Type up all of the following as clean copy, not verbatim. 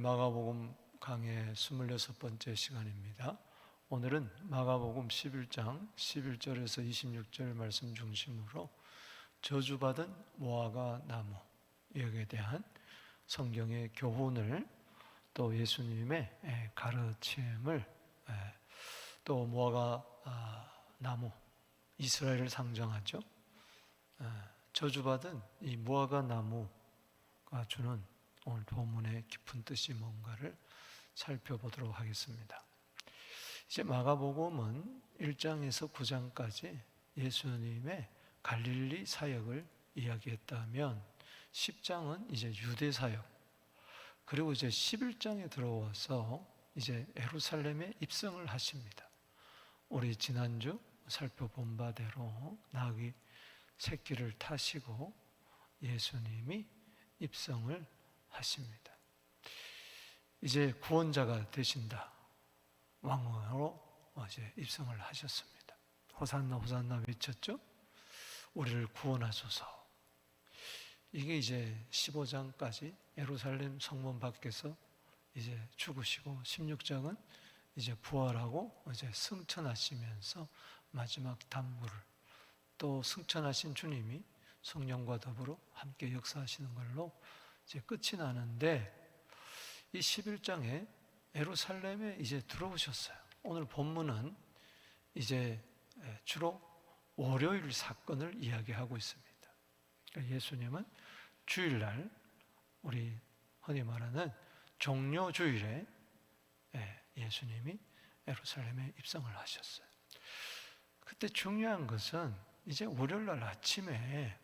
마가복음 강의 26번째 시간입니다. 오늘은 마가복음 11장 11절에서 26절 말씀 중심으로 저주받은 무화과 나무 여기에 대한 성경의 교훈을 또 예수님의 가르침을 또 무화과 나무 이스라엘을 상징하죠. 저주받은 이 무화과 나무가 주는 오늘 본문의 깊은 뜻이 뭔가를 살펴보도록 하겠습니다. 이제 마가복음은 1장에서 9장까지 예수님의 갈릴리 사역을 이야기했다면 10장은 이제 유대 사역, 그리고 이제 11장에 들어와서 이제 예루살렘에 입성을 하십니다. 우리 지난주 살펴본 바대로 나귀 새끼를 타시고 예수님이 입성을 하십니다. 이제 구원자가 되신다. 왕으로 이제 입성을 하셨습니다. 호산나 호산나 외쳤죠. 우리를 구원하소서. 이게 이제 15장까지 예루살렘 성문 밖에서 이제 죽으시고 16장은 이제 부활하고 이제 승천하시면서 마지막 단물을 또 승천하신 주님이 성령과 더불어 함께 역사하시는 걸로 이제 끝이 나는데 이 11장에 예루살렘에 이제 들어오셨어요. 오늘 본문은 이제 주로 월요일 사건을 이야기하고 있습니다. 그러니까 예수님은 주일날 우리 흔히 말하는 종료주일에 예수님이 예루살렘에 입성을 하셨어요. 그때 중요한 것은 이제 월요일날 아침에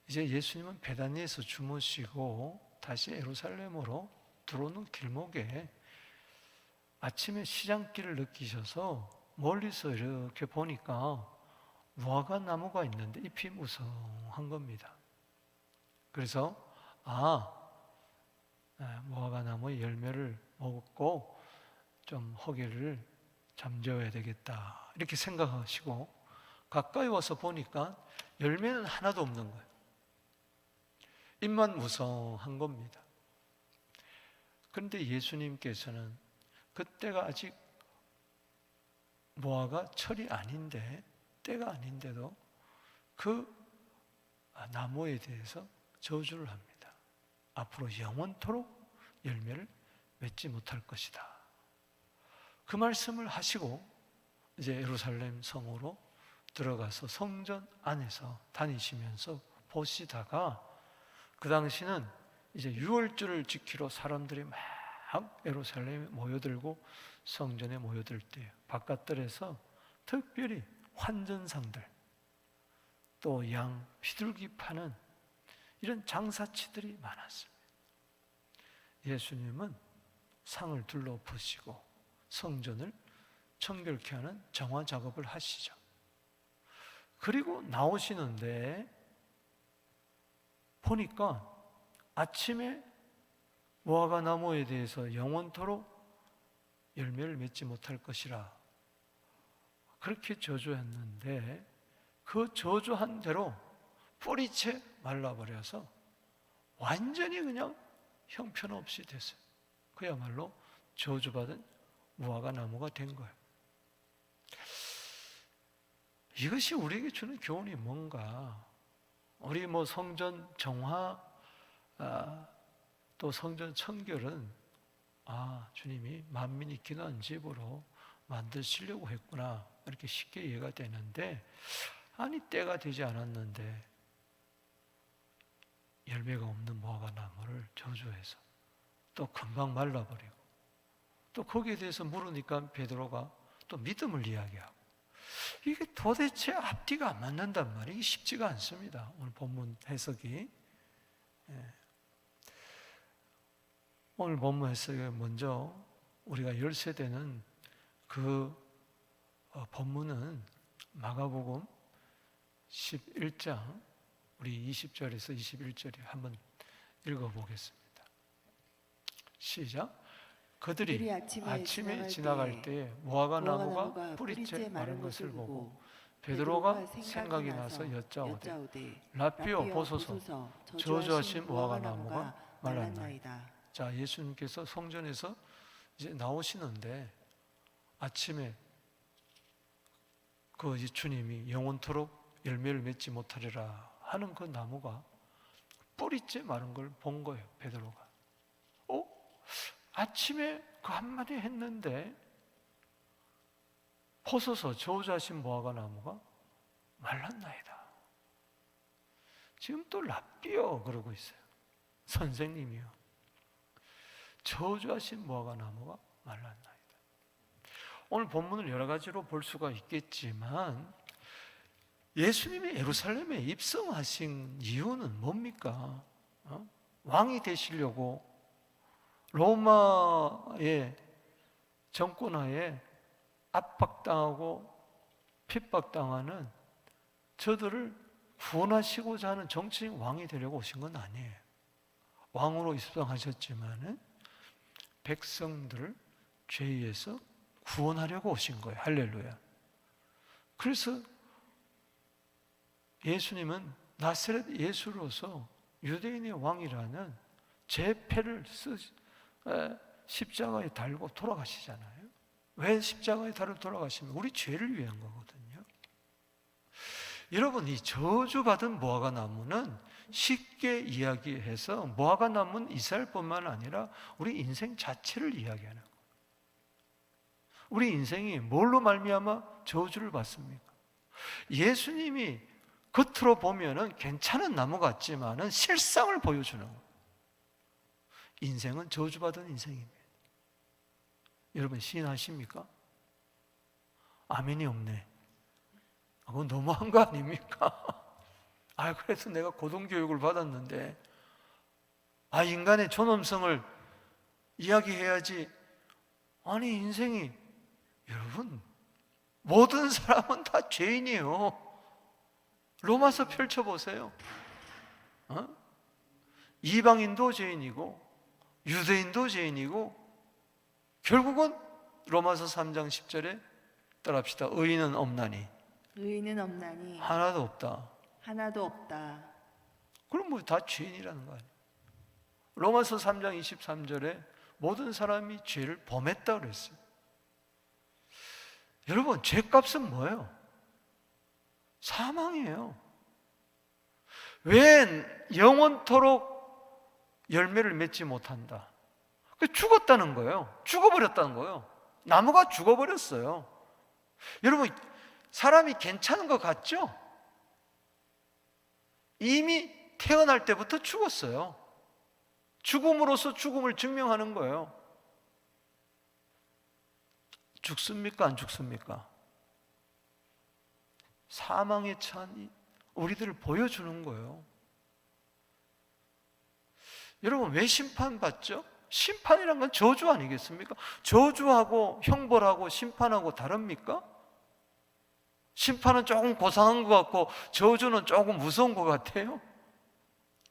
이제 예수님은 베다니에서 주무시고 다시 예루살렘으로 들어오는 길목에 아침에 시장길을 느끼셔서 멀리서 이렇게 보니까 무화과 나무가 있는데 잎이 무성한 겁니다. 그래서 무화과 나무의 열매를 먹고 좀 허기를 잠재워야 되겠다 이렇게 생각하시고 가까이 와서 보니까 열매는 하나도 없는 거예요. 잎만 무성한 겁니다. 그런데 예수님께서는 그때가 아직 무화과 철이 아닌데 때가 아닌데도 그 나무에 대해서 저주를 합니다. 앞으로 영원토록 열매를 맺지 못할 것이다. 그 말씀을 하시고 이제 예루살렘 성으로 들어가서 성전 안에서 다니시면서 보시다가 그 당시는 이제 유월절을 지키러 사람들이 막 예루살렘에 모여들고 성전에 모여들 때 바깥들에서 특별히 환전상들 또 양 비둘기 파는 이런 장사치들이 많았습니다. 예수님은 상을 둘러보시고 성전을 청결케 하는 정화 작업을 하시죠. 그리고 나오시는데 보니까 아침에 무화과 나무에 대해서 영원토록 열매를 맺지 못할 것이라 그렇게 저주했는데 그 저주한 대로 뿌리채 말라버려서 완전히 그냥 형편없이 됐어요. 그야말로 저주받은 무화과 나무가 된 거예요. 이것이 우리에게 주는 교훈이 뭔가? 우리 성전 정화 또 성전 청결은 주님이 만민이 기도한 집으로 만드시려고 했구나 이렇게 쉽게 이해가 되는데 때가 되지 않았는데 열매가 없는 무화과 나무를 저주해서 또 금방 말라버리고 또 거기에 대해서 물으니까 베드로가 또 믿음을 이야기하고 이게 도대체 앞뒤가 안 맞는단 말이에요. 이게 쉽지가 않습니다. 오늘 본문 해석이 오늘 본문 해석에 먼저 우리가 열세되는 그 본문은 마가복음 11장 우리 20절에서 21절에 한번 읽어보겠습니다. 시작. 그들이 아침에 지나갈 때에 무화과 나무가 뿌리째 마른 것을 보고 베드로가 생각이 나서 여짜오되 라삐오 보소서 저주하신 무화과 나무가 말랐나이다. 자, 예수님께서 성전에서 이제 나오시는데 아침에 그 이제 주님이 영원토록 열매를 맺지 못하리라 하는 그 나무가 뿌리째 마른 걸 본 거예요, 베드로가. 아침에 그 한마디 했는데 벗어서 저주하신 무화과 나무가 말랐나이다. 지금 또 랍비요 그러고 있어요. 선생님이요. 저주하신 무화과 나무가 말랐나이다. 오늘 본문을 여러 가지로 볼 수가 있겠지만 예수님이 예루살렘에 입성하신 이유는 뭡니까? 왕이 되시려고 로마의 정권하에 압박당하고 핍박당하는 저들을 구원하시고자 하는 정치인 왕이 되려고 오신 건 아니에요. 왕으로 입성하셨지만은 백성들을 죄에서 구원하려고 오신 거예요. 할렐루야. 그래서 예수님은 나사렛 예수로서 유대인의 왕이라는 제 패를 십자가에 달고 돌아가시잖아요. 왜 십자가에 달고 돌아가시면 우리 죄를 위한 거거든요. 여러분, 이 저주받은 무화과 나무는 쉽게 이야기해서 무화과 나무는 이스라엘뿐만 아니라 우리 인생 자체를 이야기하는 거예요. 우리 인생이 뭘로 말미암아 저주를 받습니까? 예수님이 겉으로 보면은 괜찮은 나무 같지만은 실상을 보여주는 거예요. 인생은 저주받은 인생입니다. 여러분 시인하십니까? 아멘이 없네. 그건 너무한 거 아닙니까? 그래서 내가 고등교육을 받았는데 인간의 존엄성을 이야기해야지. 아니 인생이, 여러분 모든 사람은 다 죄인이에요. 로마서 펼쳐보세요. 이방인도 죄인이고 유대인도 죄인이고 결국은 로마서 3장 10절에 따라합시다. 의인은 없나니 하나도 없다. 그럼 뭐 다 죄인이라는 거 아니에요? 로마서 3장 23절에 모든 사람이 죄를 범했다 그랬어요. 여러분 죄값은 뭐예요? 사망이에요. 왜 영원토록 열매를 맺지 못한다? 죽었다는 거예요. 죽어버렸다는 거예요. 나무가 죽어버렸어요. 여러분 사람이 괜찮은 것 같죠? 이미 태어날 때부터 죽었어요. 죽음으로써 죽음을 증명하는 거예요. 죽습니까? 안 죽습니까? 사망에 처한 우리들을 보여주는 거예요. 여러분 왜 심판받죠? 심판이란 건 저주 아니겠습니까? 저주하고 형벌하고 심판하고 다릅니까? 심판은 조금 고상한 것 같고 저주는 조금 무서운 것 같아요.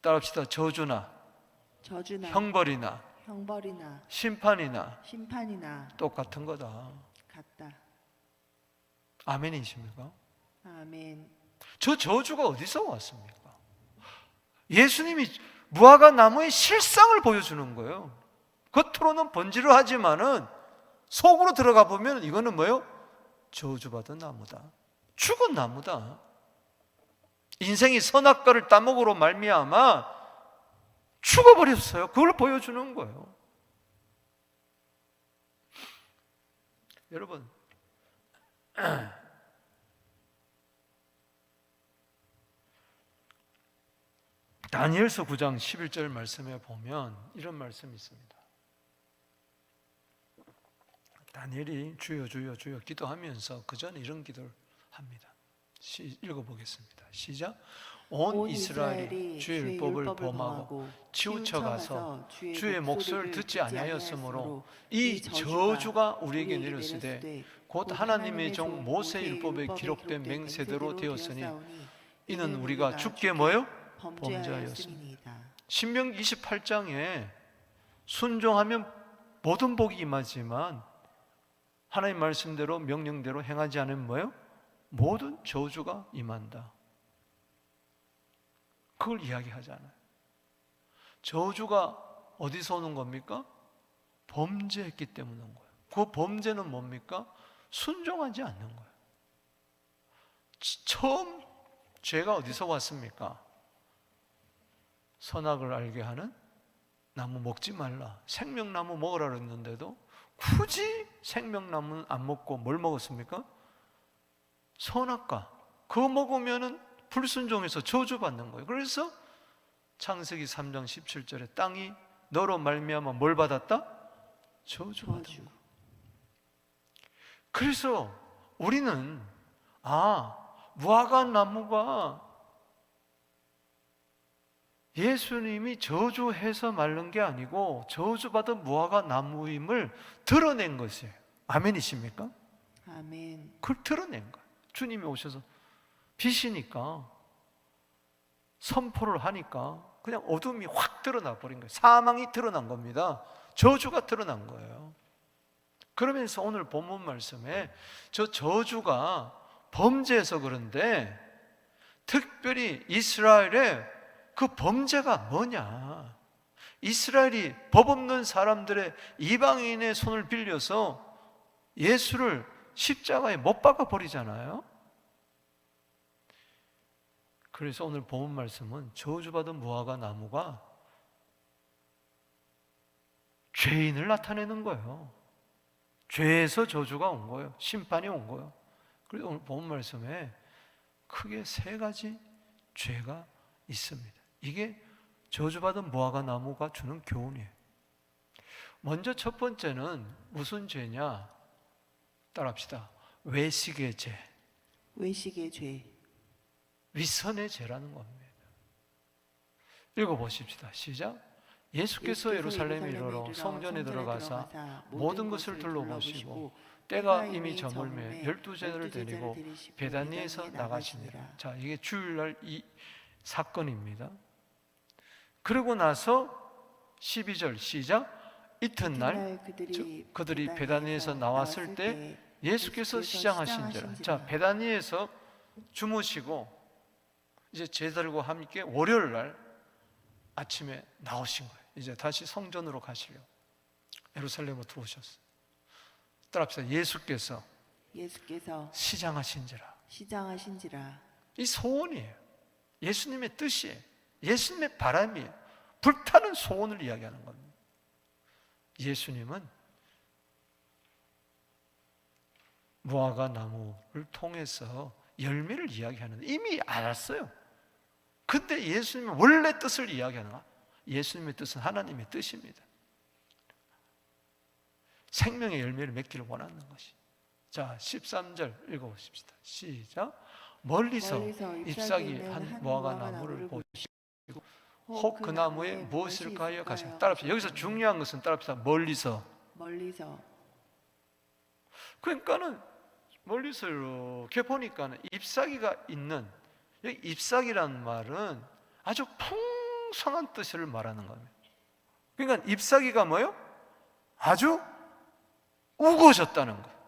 따라합시다. 저주나 형벌이나 심판이나 똑같은 거다. 같다. 아멘이십니까? 아멘. 저 저주가 어디서 왔습니까? 예수님이 무화과 나무의 실상을 보여주는 거예요. 겉으로는 번지르하지만은 속으로 들어가 보면 이거는 뭐예요? 저주받은 나무다. 죽은 나무다. 인생이 선악과를 따먹으로 말미암아 죽어버렸어요. 그걸 보여주는 거예요. 여러분 다니엘서 9장 11절 말씀에 보면 이런 말씀이 있습니다. 다니엘이 주여 주여 주여 기도하면서 그 전에 이런 기도를 합니다. 읽어보겠습니다. 시작. 온 이스라엘이 주의 율법을 범하고 치우쳐가서 주의 목소리를 듣지 아니하였으므로 이 저주가 우리에게 내렸으되 곧 하나님의 종 모세 율법에 기록된 맹세대로 되었으니 이는 우리가 주께 뭐요? 범죄하였습니다. 신명기 28장에 순종하면 모든 복이 임하지만 하나님 말씀대로 명령대로 행하지 않으면 뭐예요? 모든 저주가 임한다. 그걸 이야기하잖아요. 저주가 어디서 오는 겁니까? 범죄했기 때문에 온 거예요. 그 범죄는 뭡니까? 순종하지 않는 거예요. 처음 죄가 어디서 왔습니까? 선악을 알게 하는 나무 먹지 말라, 생명나무 먹으라 그랬는데도 굳이 생명나무는 안 먹고 뭘 먹었습니까? 선악과. 그거 먹으면은 불순종해서 저주받는 거예요. 그래서 창세기 3장 17절에 땅이 너로 말미암아 뭘 받았다? 저주받은 거. 그래서 우리는 무화과 나무가 예수님이 저주해서 말른 게 아니고 저주받은 무화과 나무임을 드러낸 것이에요. 아멘이십니까? 아멘. 그걸 드러낸 거예요. 주님이 오셔서 빛이니까, 선포를 하니까 그냥 어둠이 확 드러나 버린 거예요. 사망이 드러난 겁니다. 저주가 드러난 거예요. 그러면서 오늘 본문 말씀에 저 저주가 범죄해서 그런데 특별히 이스라엘의 그 범죄가 뭐냐? 이스라엘이 법 없는 사람들의, 이방인의 손을 빌려서 예수를 십자가에 못 박아 버리잖아요. 그래서 오늘 본문 말씀은 저주받은 무화과 나무가 죄인을 나타내는 거예요. 죄에서 저주가 온 거예요. 심판이 온 거예요. 그래서 오늘 본문 말씀에 크게 세 가지 죄가 있습니다. 이게 저주받은 무화과 나무가 주는 교훈이에요. 먼저 첫 번째는 무슨 죄냐? 따라합시다. 외식의 죄. 외식의 죄. 위선의 죄라는 겁니다. 읽어보십시다. 시작. 예수께서 예루살렘에 이르러 성전에 들어가사 모든 것을 둘러보시고 때가 이미 저물매 12제자를 데리고 베다니에서 나가시니라. 자, 이게 주일날 이 사건입니다. 그러고 나서 12절 시작. 이튿날 그들이 베다니에서 나왔을 때 예수께서 시장하신지라. 자, 베다니에서 주무시고 이제 제자들과 함께 월요일 날 아침에 나오신 거예요. 이제 다시 성전으로 가시려고 예루살렘으로 들어오셨어요. 따라합시다. 예수께서 시장하신지라. 이 소원이에요. 예수님의 뜻이에요. 예수님의 바람이에요. 불타는 소원을 이야기하는 겁니다. 예수님은 무화과 나무를 통해서 열매를 이야기하는데 이미 알았어요. 근데 예수님의 원래 뜻을 이야기하는 거야. 예수님의 뜻은 하나님의 뜻입니다. 생명의 열매를 맺기를 원하는 것이. 자, 13절 읽어보십시다. 시작. 멀리서 잎사귀 한 무화과 나무를 보시고 혹 그 나무에 무엇일까 하여 가시고. 따라합시다. 여기서 중요한 것은 따라합시다. 멀리서. 그러니까는 멀리서 이렇게 보니까는 잎사귀가 있는, 여기 잎사귀라는 말은 아주 풍성한 뜻을 말하는 겁니다. 그러니까 잎사귀가 뭐예요? 아주 우거졌다는 거예요.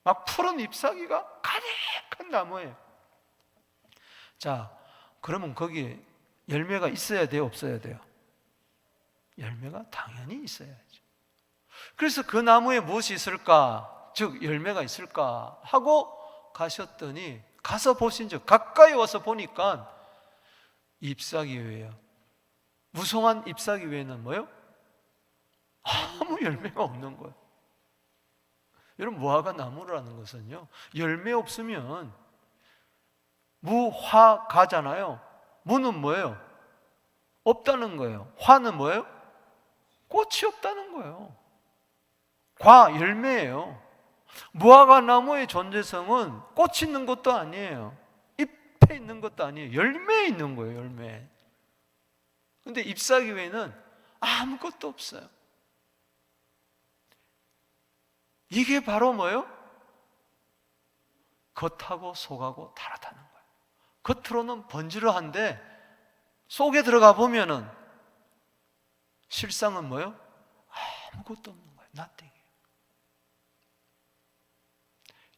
막 푸른 잎사귀가 가득한 나무예요. 자, 그러면 거기에 열매가 있어야 돼요? 없어야 돼요? 열매가 당연히 있어야죠. 그래서 그 나무에 무엇이 있을까? 즉 열매가 있을까 하고 가셨더니, 가서 보신 즉 가까이 와서 보니까 잎사귀 외에요, 무성한 잎사귀 외에는 뭐예요? 아무 열매가 없는 거예요. 여러분, 무화과 나무라는 것은요, 열매 없으면 무화과잖아요. 무는 뭐예요? 없다는 거예요. 화는 뭐예요? 꽃이 없다는 거예요. 과, 열매예요. 무화과 나무의 존재성은 꽃이 있는 것도 아니에요. 잎에 있는 것도 아니에요. 열매에 있는 거예요. 열매. 근데 잎사귀 외에는 아무것도 없어요. 이게 바로 뭐예요? 겉하고 속하고 다르다는 거예요. 겉으로는 번지르한데 속에 들어가 보면은 실상은 뭐예요? 아무것도 없는 거예요. nothing.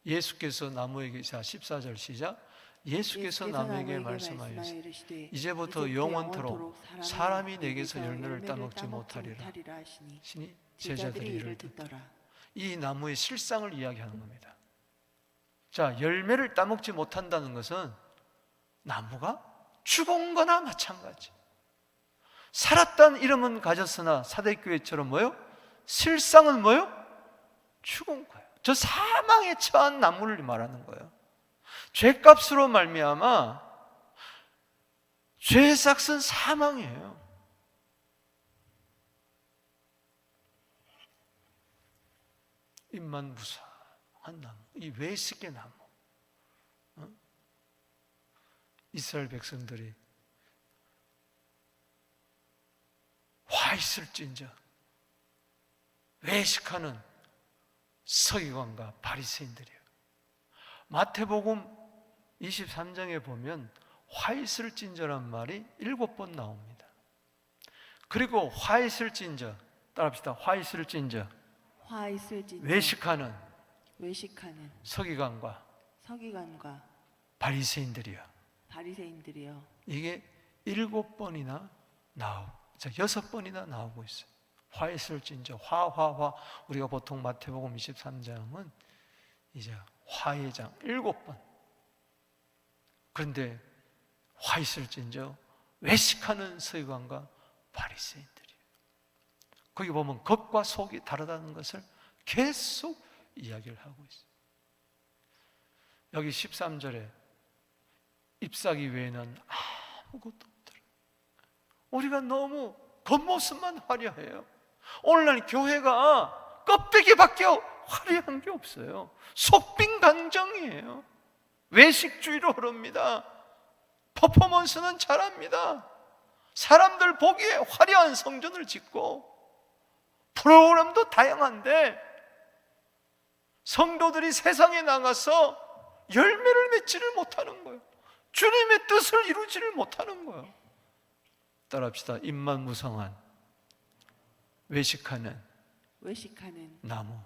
예수께서 나무에게, 자 14절 시작. 예수께서 나무에게 말씀하였으니 이르시되 이제부터 영원토록 사람이 내게서 열매를 따먹지 못하리라 하시니 신이 제자들이 이를 이를 듣더라. 이 나무의 실상을 이야기하는 겁니다. 자, 열매를 따먹지 못한다는 것은 나무가 죽은 거나 마찬가지. 살았다는 이름은 가졌으나 사대교회처럼 뭐요? 실상은 뭐요? 죽은 거예요. 저 사망에 처한 나무를 말하는 거예요. 죄값으로 말미암아 죄의 삭은 사망이에요. 잎만 무성한 나무, 이 외식의 나무. 이스라엘 백성들이 화 있을진저 외식하는 서기관과 바리새인들이에요. 마태복음 23장에 보면 화 있을진저란 말이 7번 나옵니다. 그리고 화 있을진저, 따라합시다. 화 있을진저, 화 있을진저 외식하는 서기관과 바리새인들이요. 바리새인들이요. 이게 7번이나 나오고, 6번이나 나오고 있어요. 화 있을진저, 화. 우리가 보통 마태복음 23장은 이제 화의 장 7번. 그런데 화 있을진저 외식하는 서기관과 바리새인들이에요. 거기 보면 겉과 속이 다르다는 것을 계속 이야기를 하고 있어요. 여기 13절에 잎사귀 외에는 아무것도 없더라. 우리가 너무 겉모습만 화려해요. 오늘날 교회가 껍데기밖에 화려한 게 없어요. 속빈강정이에요. 외식주의로 흐릅니다. 퍼포먼스는 잘합니다. 사람들 보기에 화려한 성전을 짓고 프로그램도 다양한데 성도들이 세상에 나가서 열매를 맺지를 못하는 거예요. 주님의 뜻을 이루지를 못하는 거예요. 따라합시다. 입만 무성한 외식하는 나무.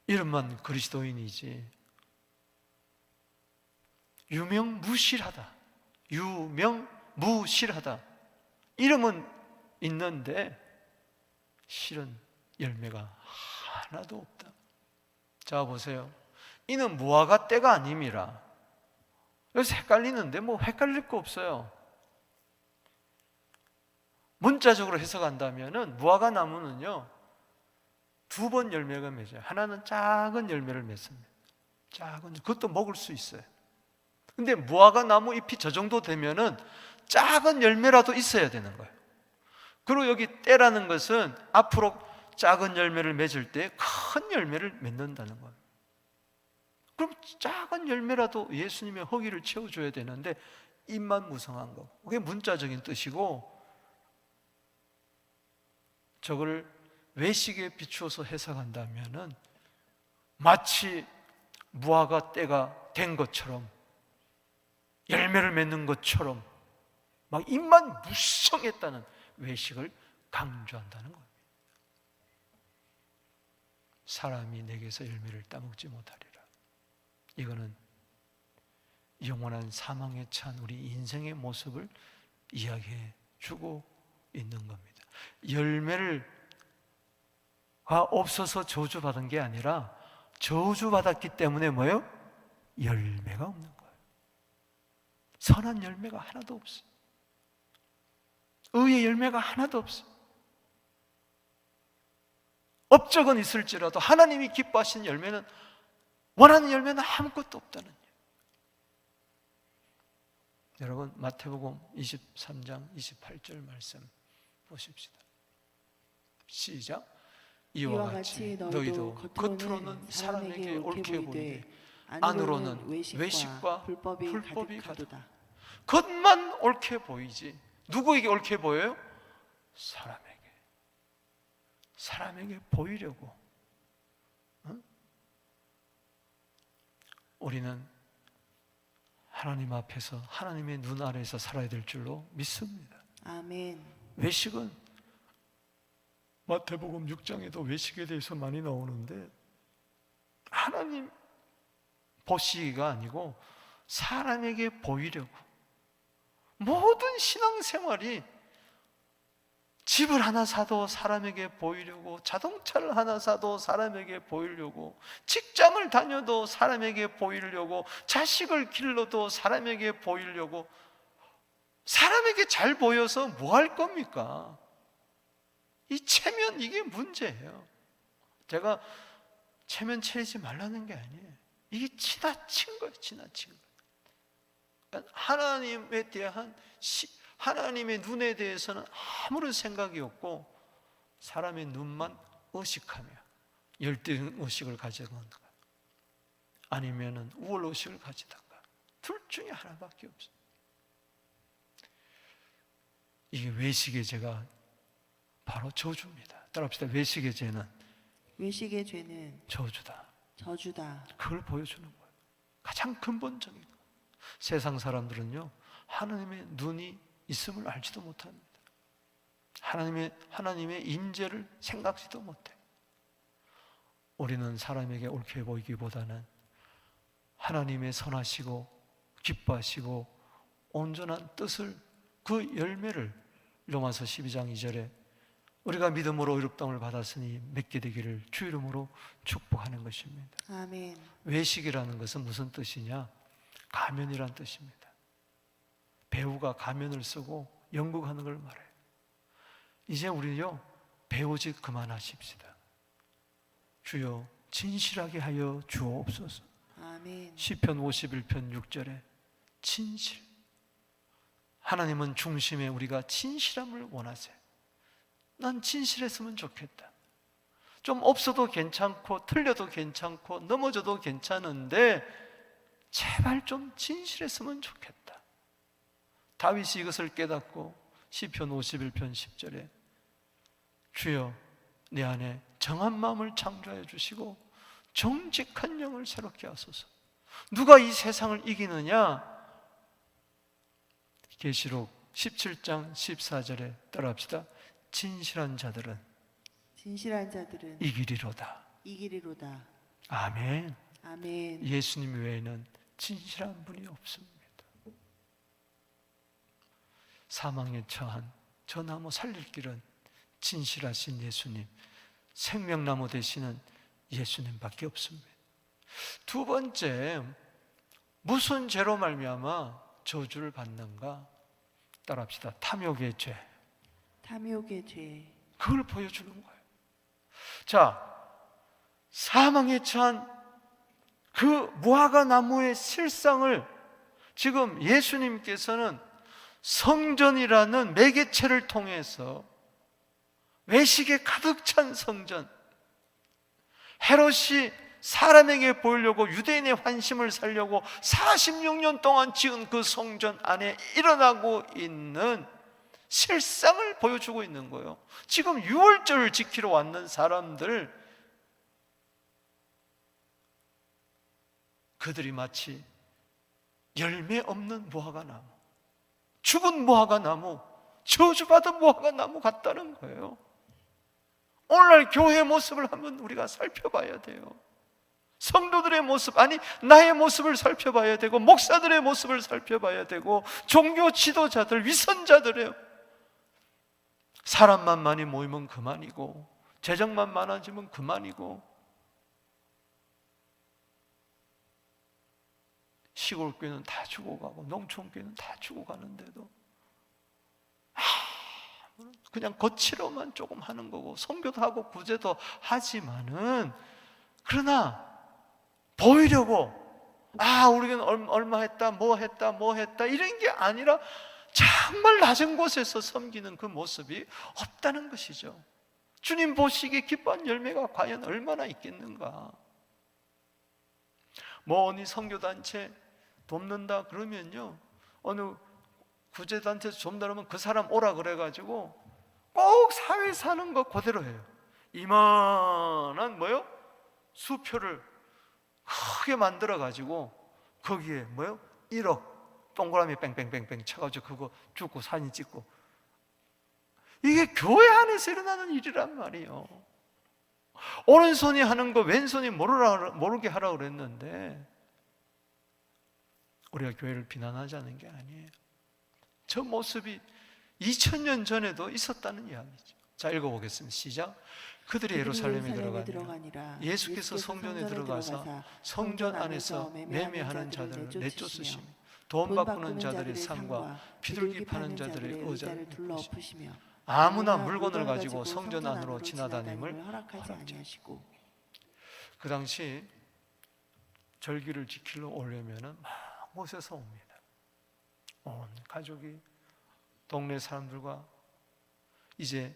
이름만 그리스도인이지 유명무실하다. 이름은 있는데 실은 열매가 하나도 없다. 자, 보세요. 이는 무화과 때가 아님이라. 그래서 헷갈리는데 뭐 헷갈릴 거 없어요. 문자적으로 해석한다면은 무화과 나무는요 2번 열매가 맺어요. 하나는 작은 열매를 맺습니다. 그것도 먹을 수 있어요. 근데 무화과 나무 잎이 저 정도 되면은 작은 열매라도 있어야 되는 거예요. 그리고 여기 때라는 것은 앞으로 작은 열매를 맺을 때 큰 열매를 맺는다는 거예요. 그럼 작은 열매라도 예수님의 허기를 채워줘야 되는데 잎만 무성한 거, 그게 문자적인 뜻이고, 저걸 외식에 비추어서 해석한다면은 마치 무화과 때가 된 것처럼 열매를 맺는 것처럼 막 입만 무성했다는 외식을 강조한다는 겁니다. 사람이 내게서 열매를 따먹지 못하리라. 이거는 영원한 사망에 찬 우리 인생의 모습을 이야기해 주고 있는 겁니다. 열매가 없어서 저주받은 게 아니라 저주받았기 때문에 뭐예요? 열매가 없는 거예요. 선한 열매가 하나도 없어요. 의의 열매가 하나도 없어요. 업적은 있을지라도 하나님이 기뻐하시는 열매는, 원하는 열매는 아무것도 없다는 거예요. 여러분, 마태복음 23장 28절 말씀 보십시다. 시작. 이와 같이 너희도 겉으로는 사람에게 옳게 보이되 안으로는 외식과 불법이 가도다. 겉만 옳게 보이지 누구에게 옳게 보여요? 사람에게 보이려고. 우리는 하나님 앞에서 하나님의 눈 아래에서 살아야 될 줄로 믿습니다. 아멘. 외식은 마태복음 6장에도 외식에 대해서 많이 나오는데 하나님 보시기가 아니고 사람에게 보이려고. 모든 신앙생활이 집을 하나 사도 사람에게 보이려고, 자동차를 하나 사도 사람에게 보이려고, 직장을 다녀도 사람에게 보이려고, 자식을 길러도 사람에게 보이려고. 사람에게 잘 보여서 뭐 할 겁니까? 이 체면, 이게 문제예요. 제가 체면 차리지 말라는 게 아니에요. 이게 지나친 거예요. 지나친 거예요. 그러니까 하나님에 대한 하나님의 눈에 대해서는 아무런 생각이 없고 사람의 눈만 의식하며 열등 의식을 가져간다, 아니면은 우월 의식을 가지다가, 둘 중에 하나밖에 없어요. 이게 외식의 죄가 바로 저주입니다. 따라합시다. 외식의 죄는 외식의 죄는 저주다. 저주다. 그걸 보여주는 거예요. 가장 근본적인 거. 세상 사람들은요, 하나님의 눈이 있음을 알지도 못합니다. 하나님의 인재를 생각지도 못해. 우리는 사람에게 옳게 보이기보다는 하나님의 선하시고 기뻐하시고 온전한 뜻을, 그 열매를 로마서 12장 2절에 우리가 믿음으로 의롭다함을 받았으니 맺게 되기를 주 이름으로 축복하는 것입니다. 아멘. 외식이라는 것은 무슨 뜻이냐? 가면이란 뜻입니다. 배우가 가면을 쓰고 연극하는 걸 말해요. 이제 우리요, 배우지 그만하십시다. 주여 진실하게 하여 주옵소서. 아멘. 시편 51편 6절에 진실. 하나님은 중심에 우리가 진실함을 원하세요. 난 진실했으면 좋겠다. 좀 없어도 괜찮고 틀려도 괜찮고 넘어져도 괜찮은데 제발 좀 진실했으면 좋겠다. 다윗이 이것을 깨닫고 시편 51편 10절에 주여 내 안에 정한 마음을 창조하여 주시고 정직한 영을 새롭게 하소서. 누가 이 세상을 이기느냐? 계시록 17장 14절에 따라합시다. 진실한 자들은 이기리로다. 이기리로다. 아멘. 아멘. 예수님 외에는 진실한 분이 없습니다. 사망에 처한 저 나무 살릴 길은 진실하신 예수님, 생명나무 되시는 예수님밖에 없습니다. 두 번째, 무슨 죄로 말미암아 저주를 받는가? 따라합시다. 탐욕의 죄. 탐욕의 죄. 그걸 보여주는 거예요. 자, 사망에 처한 그 무화과 나무의 실상을 지금 예수님께서는 성전이라는 매개체를 통해서, 외식에 가득 찬 성전, 헤롯이 사람에게 보이려고 유대인의 환심을 살려고 46년 동안 지은 그 성전 안에 일어나고 있는 실상을 보여주고 있는 거예요. 지금 유월절을 지키러 왔는 사람들, 그들이 마치 열매 없는 무화과 나무, 죽은 무화과 나무, 저주받은 무화과 나무 같다는 거예요. 오늘날 교회의 모습을 한번 우리가 살펴봐야 돼요. 성도들의 모습, 아니 나의 모습을 살펴봐야 되고, 목사들의 모습을 살펴봐야 되고, 종교 지도자들, 위선자들의, 사람만 많이 모이면 그만이고, 재정만 많아지면 그만이고, 시골 교회는 다 죽어가고 농촌 교회는 다 죽어가는데도 그냥 거치로만 조금 하는 거고, 선교도 하고 구제도 하지만은, 그러나 보이려고 우리는 얼마 했다, 뭐 했다 이런 게 아니라 정말 낮은 곳에서 섬기는 그 모습이 없다는 것이죠. 주님 보시기에 기뻐한 열매가 과연 얼마나 있겠는가. 뭐 어느 선교단체 돕는다 그러면요, 어느 구제단체에서 돕는다면 그 사람 오라 그래가지고 꼭 사회 사는 거 그대로 해요. 이만한 수표를 크게 만들어가지고 거기에 1억 동그라미 뺑뺑뺑뺑 쳐가지고 그거 죽고 사진 찍고, 이게 교회 안에서 일어나는 일이란 말이에요. 오른손이 하는 거 왼손이 모르게 하라고 그랬는데, 우리가 교회를 비난하자는 게 아니에요. 저 모습이 2000년 전에도 있었다는 이야기죠. 자, 읽어보겠습니다. 시작. 그들이 예루살렘에 들어가니라. 예수께서 성전에 들어가사 성전 안에서 매매하는 자들을 내쫓으시며 돈 바꾸는 자들의 상과 비둘기 파는 자들의 의자를 둘러엎으시며 아무나 물건을 가지고 성전 안으로 지나다님을 허락하지 아니하시고. 그 당시 절기를 지키러 오려면은 막 곳에서 옵니다. 온 가족이, 동네 사람들과 이제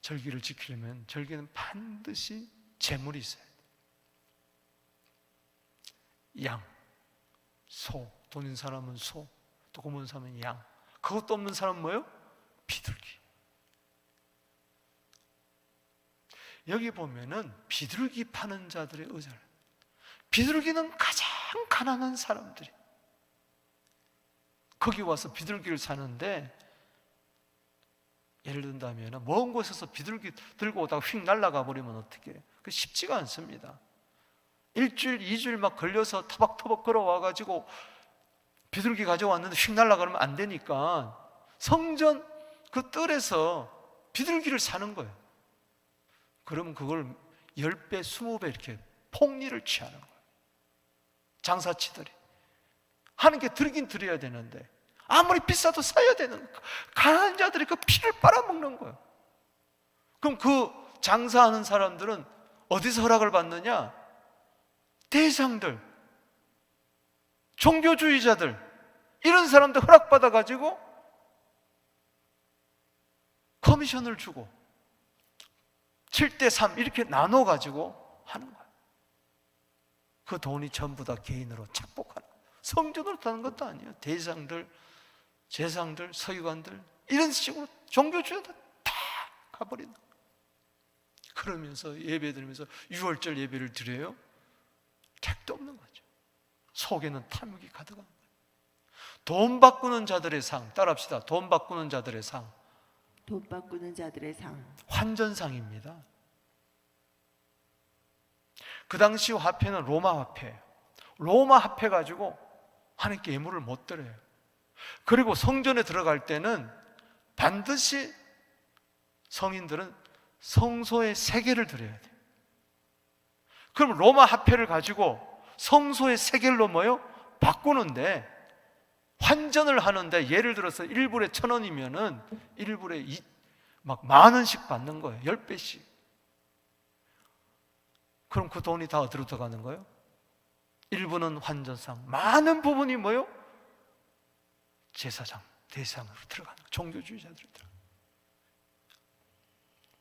절기를 지키려면 절기는 반드시 제물이 있어야 돼요. 양, 소, 돈 있는 사람은 소, 또 고문 사람은 양. 그것도 없는 사람은 뭐예요? 비둘기. 여기 보면은 비둘기 파는 자들의 의자를, 비둘기는 가장 가난한 사람들이 거기 와서 비둘기를 사는데, 예를 든다면 먼 곳에서 비둘기 들고 오다가 휙 날아가 버리면 어떻게 해요? 그 쉽지가 않습니다. 일주일, 2주일 막 걸려서 터벅터벅 걸어와가지고 비둘기 가져왔는데 휙 날아가면 안 되니까 성전 그 뜰에서 비둘기를 사는 거예요. 그러면 그걸 10배, 20배 이렇게 폭리를 취하는 거예요. 장사치들이 하는 게 들긴 드려야 되는데 아무리 비싸도 사야 되는 거예요. 가난한 자들이 그 피를 빨아먹는 거예요. 그럼 그 장사하는 사람들은 어디서 허락을 받느냐? 대상들, 종교주의자들, 이런 사람들 허락받아가지고 커미션을 주고 7대3 이렇게 나눠가지고 하는 거예요. 그 돈이 전부 다 개인으로 착복하는 거예요. 성전으로 타는 것도 아니에요. 대상들, 재상들, 서기관들, 이런 식으로 종교주의자들 다 가버리는 거예요. 그러면서 예배 드리면서 6월절 예배를 드려요. 택도 없는 거죠. 속에는 탐욕이 가득한 거예요. 돈 바꾸는 자들의 상, 따라합시다. 돈 바꾸는 자들의 상. 돈 바꾸는 자들의 상. 환전상입니다. 그 당시 화폐는 로마 화폐예요. 로마 화폐 가지고 하나님께 예물을 못 드려요. 그리고 성전에 들어갈 때는 반드시 성인들은 성소의 세계를 드려야 돼요. 그럼 로마 화폐를 가지고 성소의 세계로 뭐요? 바꾸는데, 환전을 하는데 예를 들어서 1불에 1,000원이면은 1불에 막 10,000원씩 받는 거예요. 10배씩. 그럼 그 돈이 다 어디로 들어가는 거예요? 일부는 환전상, 많은 부분이 뭐예요? 제사장, 대상으로 들어가는 거예요. 종교주의자들이 들어가는 거예요.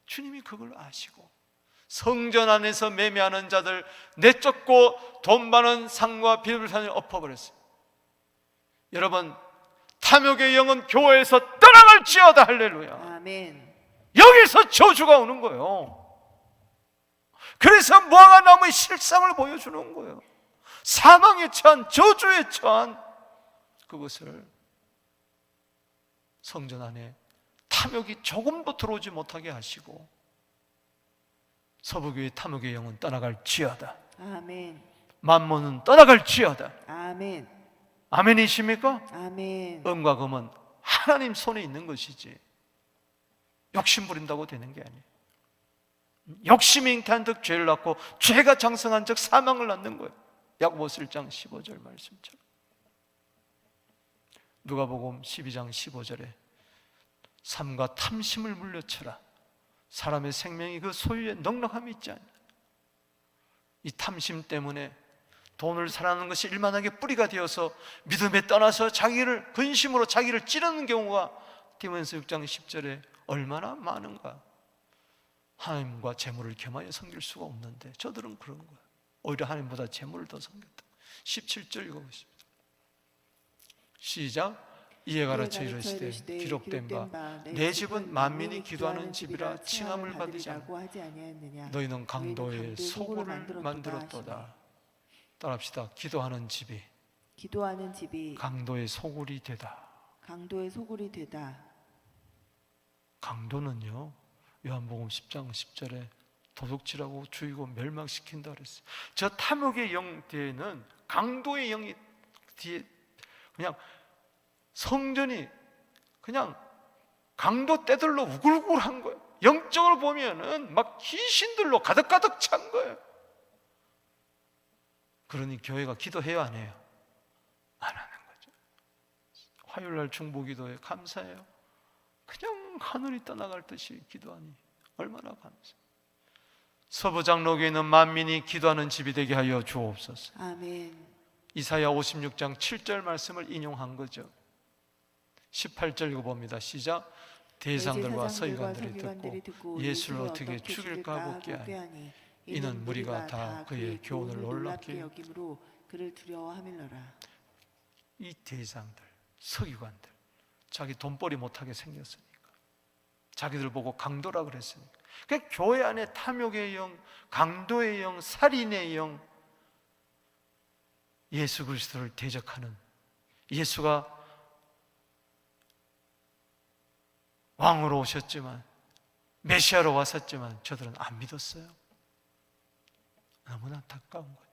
주님이 그걸 아시고 성전 안에서 매매하는 자들 내쫓고 돈 많은 상과 비둘기산을 엎어버렸어요. 여러분, 탐욕의 영은 교회에서 떠나갈지어다. 할렐루야. 아멘. 여기서 저주가 오는 거예요. 그래서 무화과 나무의 실상을 보여주는 거예요. 사망에 처한, 저주에 처한 그것을 성전 안에 탐욕이 조금도 들어오지 못하게 하시고, 서부교회 탐욕의 영은 떠나갈지어다. 아멘. 만몬은 떠나갈지어다. 아멘. 아멘이십니까? 아멘. 은과 금은 하나님 손에 있는 것이지 욕심 부린다고 되는 게 아니에요. 욕심이 잉태한 즉 죄를 낳고 죄가 장성한 즉 사망을 낳는 거예요. 야고보 1장 15절 말씀처럼. 누가복음 12장 15절에 삼가 탐심을 물려쳐라. 사람의 생명이 그 소유에 넉넉함이 있지 않냐. 이 탐심 때문에 돈을 사랑하는 것이 일만하게 뿌리가 되어서 믿음에 떠나서 자기를 근심으로 자기를 찌르는 경우가 디모데전서 6장 10절에 얼마나 많은가. 하나님과 재물을 겸하여 섬길 수가 없는데 저들은 그런 거야. 오히려 하나님보다 재물을 더 섬겼다. 17절 읽어보십시오. 시작. 이에 가르쳐 이르시되 기록된 바 내 집은 만민이 기도하는 집이라 칭함을 받으자. 너희는 강도의 소굴을 만들었도다. 따라합시다. 기도하는 집이 강도의 소굴이 되다. 강도의 소굴이 되다. 강도는요, 요한복음 10장 10절에 도둑질하고 죽이고 멸망시킨다 그랬어요. 저 탐욕의 영 뒤에는 강도의 영이 뒤에 그냥 성전이 그냥 강도 떼들로 우글우글한 거예요. 영적으로 보면은 막 귀신들로 가득가득 찬 거예요. 그러니 교회가 기도해요, 안 해요? 안 하는 거죠. 화요일날 중보기도에 감사해요. 그냥 하늘이 떠나갈 듯이 기도하니 얼마나 감사해요. 서부장로교회는 만민이 기도하는 집이 되게 하여 주옵소서. 아멘. 이사야 56장 7절 말씀을 인용한 거죠. 18절 읽어봅니다. 시작. 대제사장들과 서기관들이 듣고 예수를 어떻게 죽일까 묻게 하니 이는 무리가 다 그의 교훈을 놀랍게 여김으로 그를 두려워하밀러라. 이 대제사장들, 서기관들 자기 돈벌이 못하게 생겼으니까, 자기들 보고 강도라 그랬으니까. 그러니까 교회 안에 탐욕의 영, 강도의 영, 살인의 영, 예수 그리스도를 대적하는, 예수가 왕으로 오셨지만, 메시아로 왔었지만 저들은 안 믿었어요. 너무나 안타까운 거죠.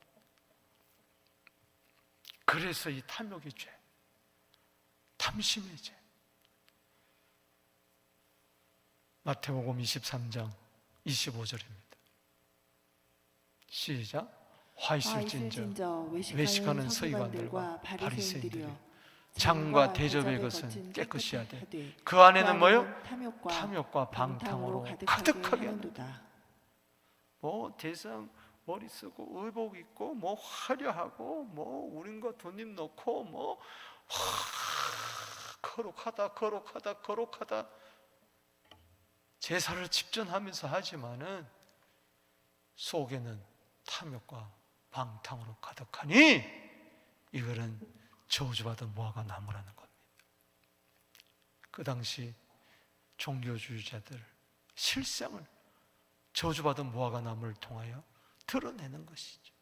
그래서 이 탐욕의 죄, 탐심의 죄. 마태복음 23장 25절입니다. 시작. 화 있을진저 외식하는 서기관들과 바리새인들이여 장과 대접의 것은 깨끗이 하되 그 안에는 뭐요? 탐욕과 방탕으로 가득하게 한다. 뭐 대상 머리 쓰고 의복 입고 뭐 화려하고 뭐 우린과 돈입 넣고 뭐 거룩하다 제사를 집전하면서 하지만은 속에는 탐욕과 방탕으로 가득하니 이거는 저주받은 무화과 나무라는 겁니다. 그 당시 종교주의자들 실상을 저주받은 무화과 나무를 통하여 드러내는 것이죠.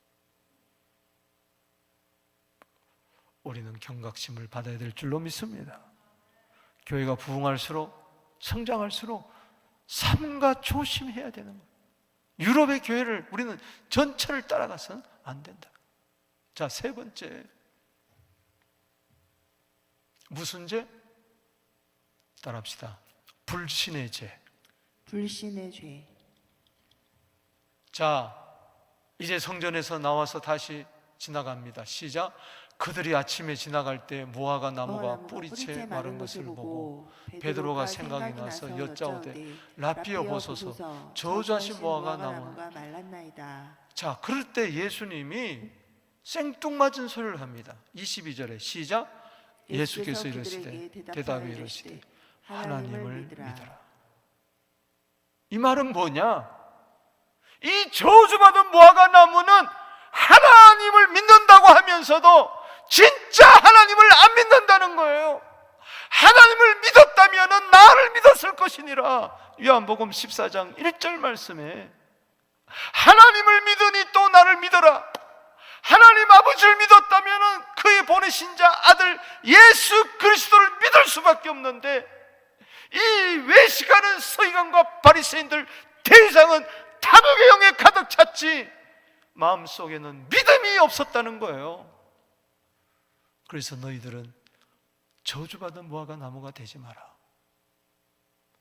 우리는 경각심을 받아야 될 줄로 믿습니다. 교회가 부흥할수록, 성장할수록 삼가 조심해야 되는 거예요. 유럽의 교회를 우리는 전철을 따라가서는 안 된다. 자, 세 번째, 무슨 죄? 따라합시다. 불신의 죄. 불신의 죄. 자, 이제 성전에서 나와서 다시 지나갑니다. 시작. 그들이 아침에 지나갈 때 무화과 나무가 뿌리채 마른 것을 보고 베드로가 생각이 나서 여짜오되 라삐어 보소서 저주하신 무화과 나무가 말랐나이다. 자, 그럴 때 예수님이 생뚱맞은 소리를 합니다. 22절에 시작. 예수께서 이르시되 대답이 이르시되 하나님을 믿어라. 이 말은 뭐냐? 이 저주받은 무화과 나무는 하나님을 믿는다고 하면서도 진짜 하나님을 안 믿는다는 거예요. 하나님을 믿었다면 나를 믿었을 것이니라. 요한복음 14장 1절 말씀에 하나님을 믿으니 또 나를 믿어라. 하나님 아버지를 믿었다면 그의 보내신 자 아들 예수 그리스도를 믿을 수밖에 없는데, 이 외식하는 서기관과 바리새인들 대상은 탐욕의 영에 가득 찼지 마음속에는 믿음이 없었다는 거예요. 그래서 너희들은 저주받은 무화과 나무가 되지 마라.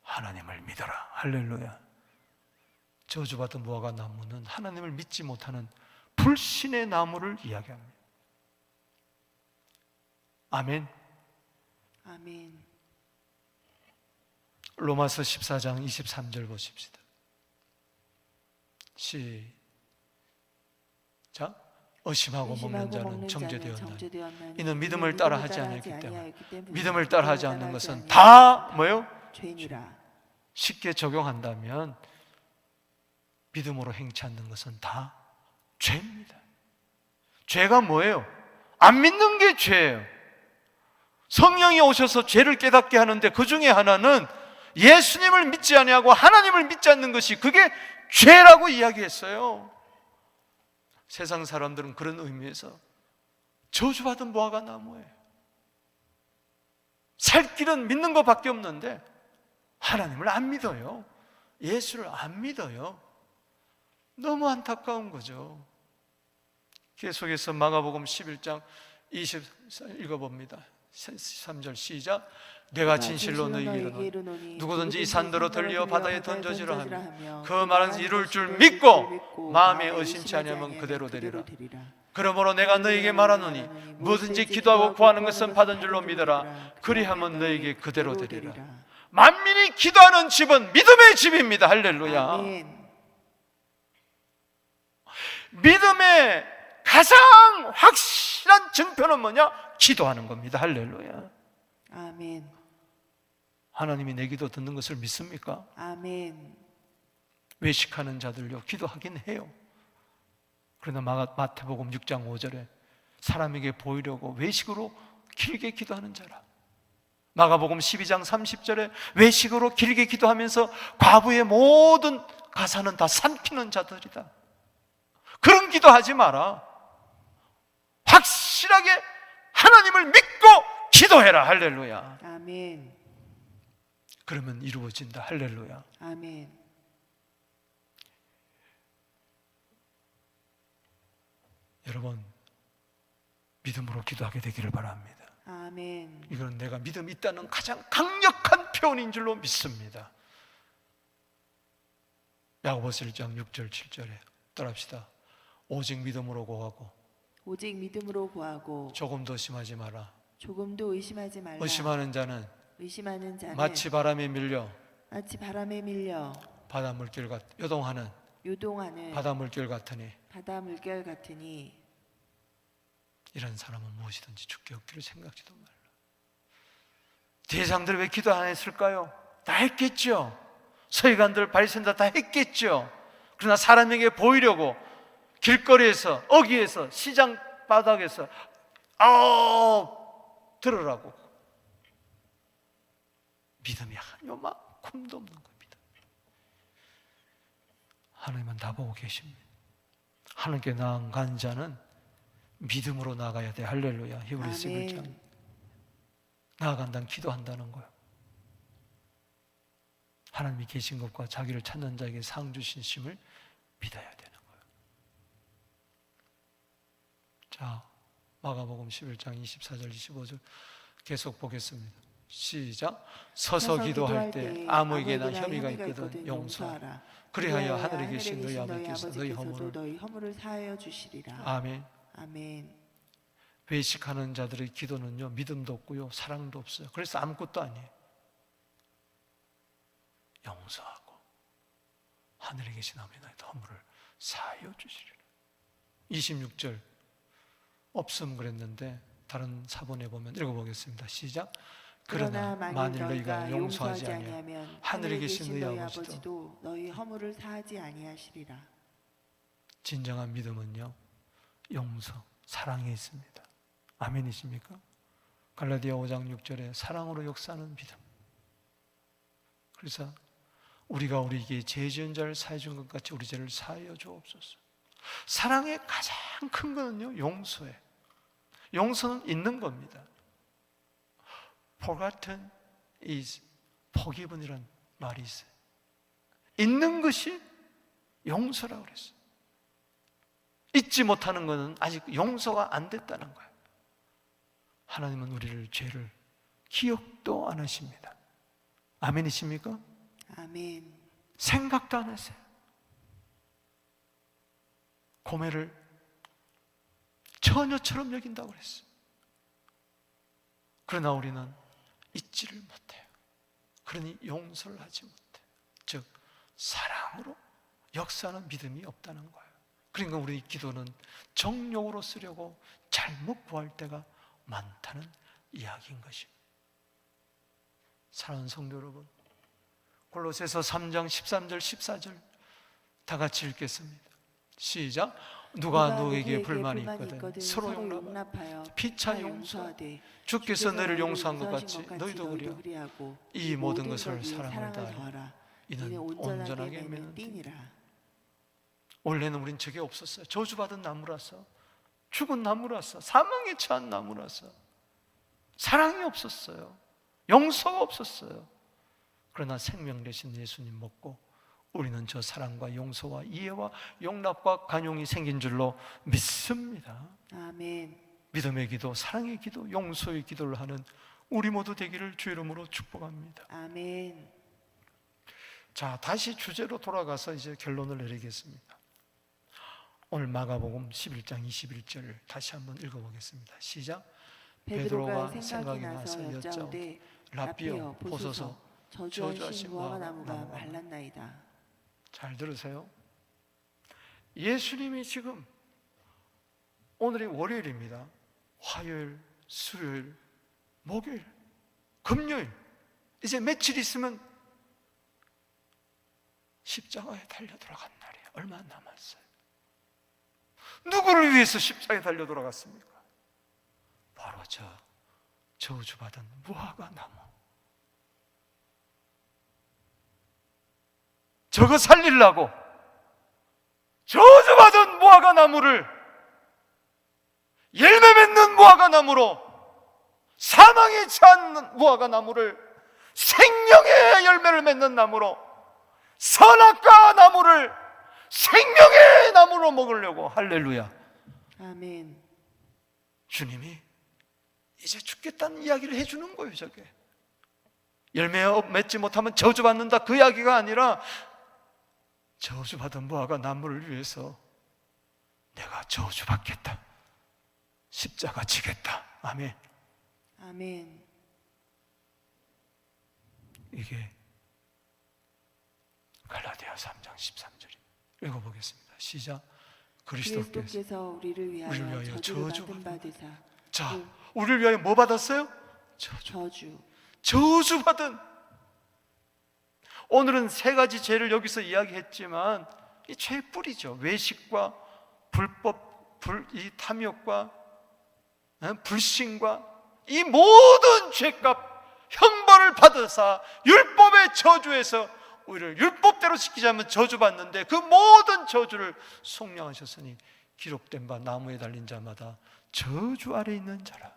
하나님을 믿어라. 할렐루야. 저주받은 무화과 나무는 하나님을 믿지 못하는 불신의 나무를 이야기합니다. 아멘. 아멘. 로마서 14장 23절 보십시다. 시작. 의심하고 먹는 자는 정죄되었나니 이는 믿음을 따라 하지 아니했기 때문에 믿음을 따라 하지 않는 것은 다 뭐요? 죄니라. 쉽게 적용한다면 믿음으로 행치 않는 것은 다 죄입니다. 죄가 뭐예요? 안 믿는 게 죄예요. 성령이 오셔서 죄를 깨닫게 하는데 그 중에 하나는 예수님을 믿지 아니하고 하나님을 믿지 않는 것이, 그게 죄라고 이야기했어요. 세상 사람들은 그런 의미에서 저주받은 무화과 나무예요. 살 길은 믿는 것밖에 없는데 하나님을 안 믿어요. 예수를 안 믿어요. 너무 안타까운 거죠. 계속해서 마가복음 11장 20 읽어봅니다. 3절 시작. 내가 진실로 너희에게 이르노니 누구든지 이 산더러 들려 바다에 던져지라 하면 그 말은 이룰 줄 믿고 마음에 의심치 아니하면 그대로 되리라. 그러므로 내가 너희에게 말하노니 무엇든지 기도하고 구하는 것은 받은 줄로 믿어라. 그리하면 너희에게 그대로 되리라. 만민이 기도하는 집은 믿음의 집입니다. 할렐루야. 아멘. 믿음의 가장 확실한 증표는 뭐냐? 기도하는 겁니다. 할렐루야. 아멘. 하나님이 내 기도 듣는 것을 믿습니까? 아멘. 외식하는 자들요, 기도하긴 해요. 그러나 마태복음 6장 5절에 사람에게 보이려고 외식으로 길게 기도하는 자라. 마가복음 12장 30절에 외식으로 길게 기도하면서 과부의 모든 가사는 다 삼키는 자들이다. 그런 기도하지 마라. 확실하게 하나님을 믿고 기도해라. 할렐루야. 아멘. 그러면 이루어진다. 할렐루야. 아멘. 여러분, 믿음으로 기도하게 되기를 바랍니다. 아멘. 이건 내가 믿음이 있다는 가장 강력한 표현인 줄로 믿습니다. 야고보서 1장 6절 7절에 따라합시다. 오직 믿음으로 구하고 오직 믿음으로 구하고 조금도 의심하지 마라. 조금도 의심하지 말라. 의심하는 자는 마치 바람에 밀려 바람에 밀려 바다 물결 요동하는 바다 물결 같으니 바다 물결 같으니 이런 사람은 무엇이든지 죽게 없기를 생각지도 말라. 대장들 왜 기도 안 했을까요? 다 했겠죠. 서기관들 바리새인들 다 했겠죠. 그러나 사람에게 보이려고 길거리에서, 어귀에서, 시장 바닥에서 들으라고 믿음이 한 요만큼도 없는 겁니다. 하나님은 다 보고 계십니다. 하나님께 나아간 자는 믿음으로 나가야 돼. 할렐루야. 히브리서 11장. 나아간다는 기도한다는 거예요. 하나님이 계신 것과 자기를 찾는 자에게 상 주신 심을 믿어야 되는 거예요. 자, 마가복음 11장 24절 25절 계속 보겠습니다. 시작. 서서 기도할 때 아무에게나 혐의가 있거든 용서하라. 그리하여 하늘에 계신 너희 아버지께서 너희 허물을 사하여 주시리라. 아멘. 아멘. 외식하는 자들의 기도는요, 믿음도 없고요, 사랑도 없어요. 그래서 아무것도 아니에요. 용서하고 하늘에 계신 아버지의 허물을 사하여 주시리라. 26절 없음 그랬는데 다른 사본에 보면 읽어보겠습니다. 시작. 그러나 만일 너희가 용서하지 아니하면 하늘에 계신 너희 아버지도 너희 허물을 사하지 아니하시리라. 진정한 믿음은요, 용서, 사랑에 있습니다. 아멘이십니까? 갈라디아 5장 6절에 사랑으로 역사하는 믿음. 그래서 우리가 우리에게 죄 지은 자를 사해 준 것 같이 우리 죄를 사하여 주옵소서. 사랑의 가장 큰 거는요, 용서예요. 용서는 있는 겁니다. Forgotten is forgiven이라는 말이 있어요. 있는 것이 용서라고 그랬어요. 잊지 못하는 것은 아직 용서가 안 됐다는 거예요. 하나님은 우리를 죄를 기억도 안 하십니다. 아멘이십니까? 아멘. 생각도 안 하세요. 고매를 처녀처럼 여긴다고 그랬어요. 그러나 우리는 잊지를 못해요. 그러니 용서를 하지 못해요. 즉 사랑으로 역사하는 믿음이 없다는 거예요. 그러니까 우리 기도는 정욕으로 쓰려고 잘못 구할 때가 많다는 이야기인 것입니다. 사랑하는 성도 여러분, 골로새서 3장 13절 14절 다 같이 읽겠습니다. 시작. 누가 누구에게 불만이 있거든 서로 용납하여 피차 용서하되 주께서 너를 용서한 것 같이 너희도 그리하여 이 모든 것을 사랑을 다하라. 이는 온전하게 맺는 띠니라. 원래는 우린 저게 없었어요. 저주받은 나무라서, 죽은 나무라서, 사망에 처한 나무라서 사랑이 없었어요. 용서가 없었어요. 그러나 생명 되신 예수님 먹고 우리는 저 사랑과 용서와 이해와 용납과 간용이 생긴 줄로 믿습니다. 아멘. 믿음의 기도, 사랑의 기도, 용서의 기도를 하는 우리 모두 되기를 주 이름으로 축복합니다. 아멘. 자, 다시 주제로 돌아가서 이제 결론을 내리겠습니다. 오늘 마가복음 11장 21절 다시 한번 읽어보겠습니다. 시작. 베드로가 생각이 나서 여짜오되 라삐여 보소서 저주하신 무화과 나무가 말랐나이다. 잘 들으세요. 예수님이 지금 오늘이 월요일입니다. 화요일, 수요일, 목요일, 금요일 이제 며칠 있으면 십자가에 달려 돌아간 날이에요. 얼마 안 남았어요. 누구를 위해서 십자가에 달려 돌아갔습니까? 바로 저 저주받은 무화과 나무. 저거 살리려고 저주받은 무화과 나무를 열매 맺는 무화과 나무로, 사망에 처한 무화과 나무를 생명의 열매를 맺는 나무로, 선악과 나무를 생명의 나무로 먹으려고. 할렐루야. 아멘. 주님이 이제 죽겠다는 이야기를 해주는 거예요. 저게 열매 맺지 못하면 저주받는다 그 이야기가 아니라 저주받은 무화과 나무를 위해서 내가 저주받겠다, 십자가 지겠다. 아멘. 아멘. 이게 갈라디아 3장 13절 읽어보겠습니다. 시작. 그리스도께서 우리를 위하여 저주를 받은 바 되사. 자, 우리를 위하여 뭐 받았어요? 저주받은. 오늘은 세 가지 죄를 여기서 이야기했지만 이 죄의 뿌리죠. 외식과 불법, 이 탐욕과 불신과 이 모든 죄값 형벌을 받으사 율법의 저주에서 우리를 율법대로 지키자면 저주받는데 그 모든 저주를 속량하셨으니 기록된 바 나무에 달린 자마다 저주 아래 있는 자라.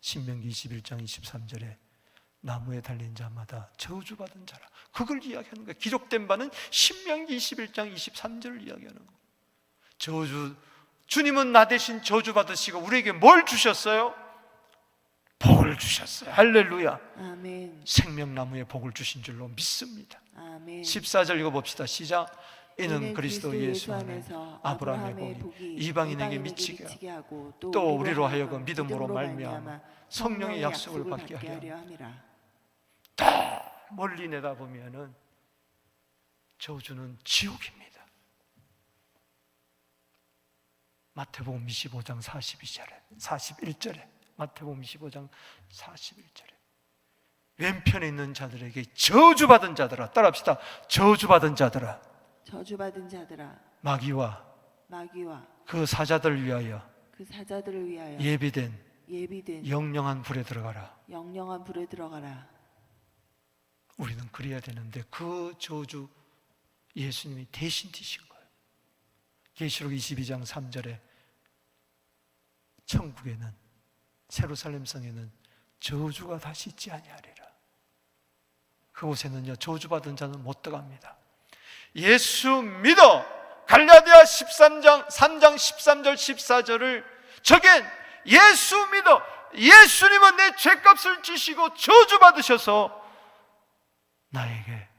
신명기 21장 23절에 나무에 달린 자마다 저주받은 자라. 그걸 이야기하는 거예요. 기록된 바는 신명기 21장 23절을 이야기하는 거예요. 저주, 주님은 나 대신 저주받으시고 우리에게 뭘 주셨어요? 복을 주셨어요. 할렐루야. 아멘. 생명나무에 복을 주신 줄로 믿습니다. 아멘. 14절 읽어봅시다. 시작. 이는 그리스도 예수 안에서 아브라함의 복이 이방인에게 미치게 하고 또 우리로 하여금 믿음으로 말미암아 성령의 약속을 받게 하려 함이라. 다 멀리 내다보면은 저주는 지옥입니다. 마태복음 25장 41절에 마태복음 25장 41절에 왼편에 있는 자들에게 저주받은 자들아, 따라합시다. 저주받은 자들아, 저주받은 자들아, 마귀와 그 사자들을 위하여 예비된 영영한 불에 들어가라. 우리는 그래야 되는데 그 저주 예수님이 대신 지신 거예요. 계시록 22장 3절에 천국에는, 예루살렘 성에는 저주가 다시 있지 아니하리라. 그곳에는요 저주받은 자는 못 들어갑니다. 예수 믿어. 갈라디아 3장 13절 14절을 저겐 예수 믿어. 예수님은 내 죄값을 지시고 저주받으셔서 나에게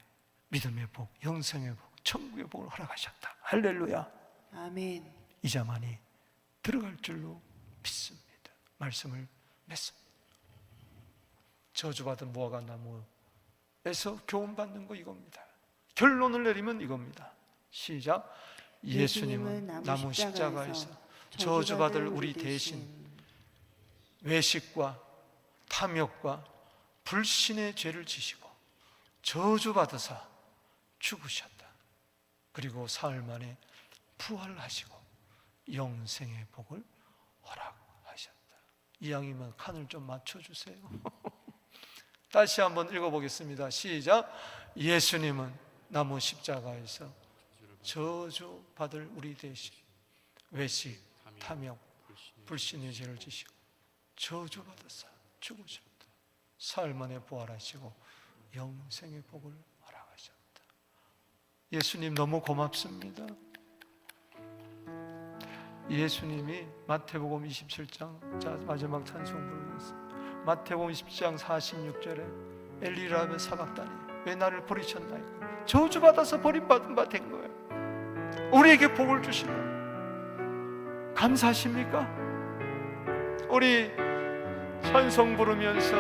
믿음의 복, 영생의 복, 천국의 복을 허락하셨다. 할렐루야. 아멘. 이자만이 들어갈 줄로 믿습니다. 말씀을 맺습니다. 저주받은 무화과 나무에서 교훈받는 거 이겁니다. 결론을 내리면 이겁니다. 시작. 예수님은 나무 십자가에서 저주받을 우리 대신 외식과 탐욕과 불신의 죄를 지시고 저주받으사 죽으셨다. 그리고 사흘 만에 부활하시고 영생의 복을 허락하셨다. 이왕이면 칸을 좀 맞춰주세요. 다시 한번 읽어보겠습니다. 시작. 예수님은 나무 십자가에서 저주받을 우리 대신 외식, 탐욕, 불신의 죄를 지시고 저주받으사 죽으셨다. 사흘 만에 부활하시고 영생의 복을 허락하셨다. 예수님 너무 고맙습니다. 예수님이 마태복음 27장, 자 마지막 찬송 부르겠습니다. 마태복음 10장 46절에 엘리라베 사박다니 왜 나를 버리셨나이까? 저주받아서 버림받은 바 된 거예요. 우리에게 복을 주시는 감사하십니까? 우리 찬송 부르면서